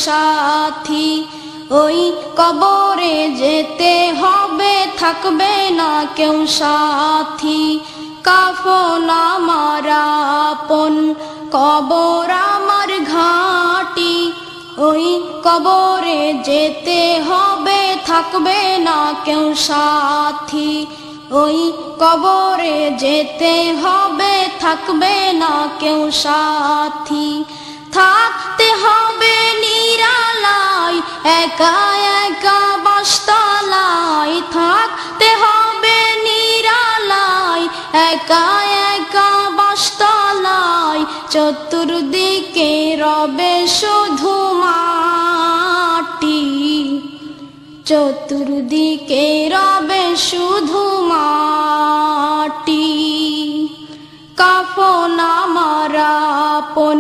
সাথী, ওই কবরে যেতে হবে থাকবে না কেউ সাথী। কাফন আমার আপন, কবর আমার ঘাঁটি, ওই কবরে যেতে হবে থাকবে না কেউ সাথী, ওই কবরে যেতে হবে থাকবে না কেউ সাথী। থাকতে হবে নিরালায় একা একা বাসতলায়, থাকতে হবে নিরালায় একা একা বাসতলায়, চতুর্দিকে রবে শুধু মাটি, চতুর্দিকে রবে শুধু মাটি। কাফন আমার আপন,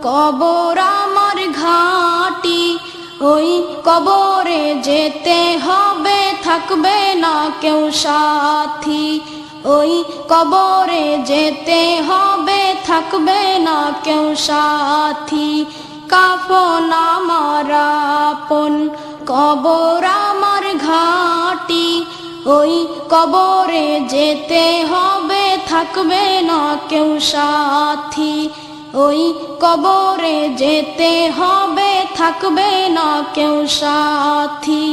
কবর আমার ঘাঁটি, ওই কবরে যেতে হবে থাকবে না কেউ সাথী, ওই কবরে যেতে হবে থাকবে না কেউ সাথী। কাফন আমার আপন, কবর আমার ঘাঁটি, ওই কবরে যেতে হবে থাকবে না কেউ সাথী, ওই কবরে যেতে হবে থাকবে না কেউ সাথী।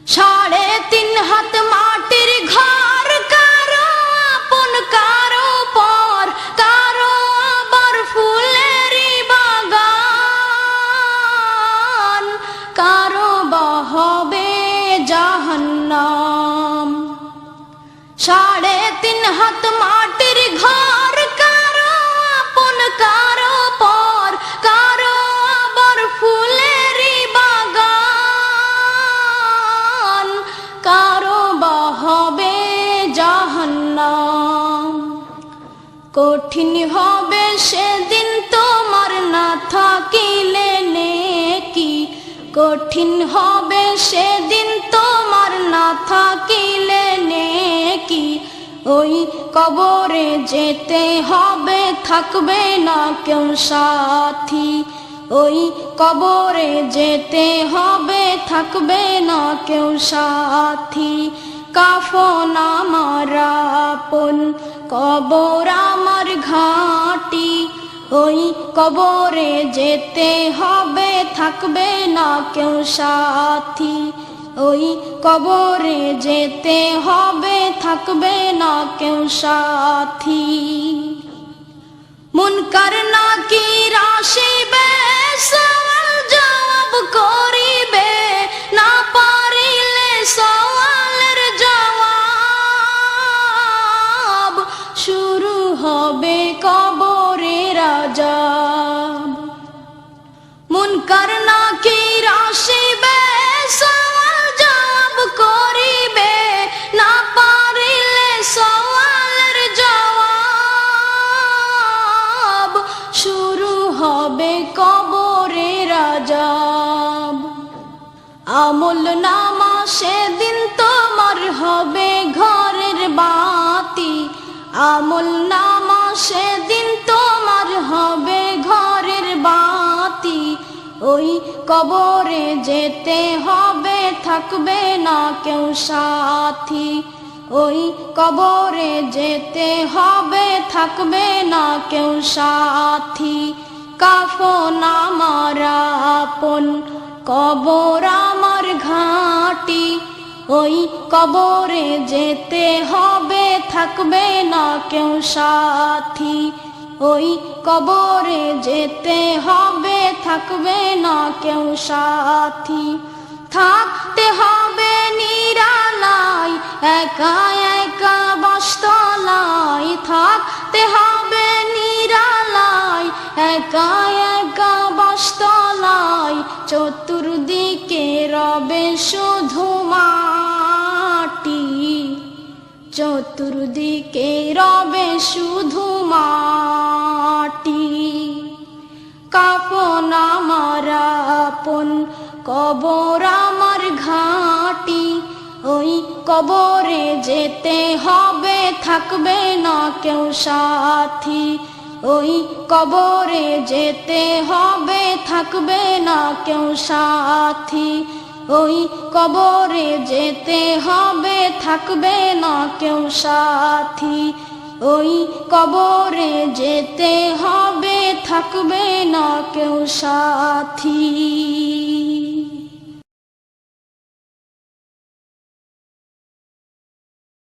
3.5 হাত মাটির ঘর, কারো আপন কারো পর, কারো আবার ফুলেরই বাগান, কারো বা হবে জাহান্নাম। 3.5 হাত মাটির ঘর, কারো আপন কারো পর, কারো আবার ফুলেরই বাগান, কারো বা হবে জাহান্নাম। কঠিন হবে সেদিন তোমার না থাকিলে নেকি, কঠিন হবে সেদিন তোমার না থাকিলে নেকি, ওই কবরে যেতে হবে থাকবে না কেউ সাথী, ওই কবরে যেতে হবে থাকবে না কেউ সাথী। কাফন আমার আপন, কবর আমার ঘাঁটি, ওই কবরে যেতে হবে থাকবে না কেউ সাথী, ওই কবরে যেতে হবে থাকবে না কেউ সাথী। মুনকার নাকির আসিবে, সওয়াল জবাব করিবে, না পারিলে সওয়ালের জবাব, শুরু হবে কবরের আযাব। মুনকার নাকির আসিবে, সওয়াল জবাব করিবে, না পারিলে সওয়ালের জবাব, শুরু হবে কবরের আযাব। আমল নামা সেদিন তোমার হবে ঘরের বাতি, আমল নামা সেদিন তোমার হবে ঘরের বাতি, ওই কবরে যেতে হবে থাকবে না কেউ সাথী, ওই কবরে যেতে হবে থাকবে না কেউ সাথী। কাফন আমার আপন, কবর আমার ঘাঁটি, ওই কবরে যেতে হবে থাকবে না কেউ সাথী, ওই কবরে যেতে হবে থাকবে না কেউ সাথী। থাকতে হবে নিরালায় একা একা বাসতলায়, থাকতে হবে নিরালায় একা একা বাসতলায়, চতুর্দিকে রবে শুধু মাটি, চতুর্দিকে রবে শুধু মাটি। কাফন আমার আপন, কবর আমার ঘাঁটি, ওই কবরে যেতে হবে থাকবে না কেউ সাথী, ওই কবরে যেতে হবে, থাকবে না কেউ সাথী। ওই কবরে যেতে হবে, থাকবে না কেউ সাথী। ওই কবরে যেতে হবে, থাকবে না কেউ সাথী।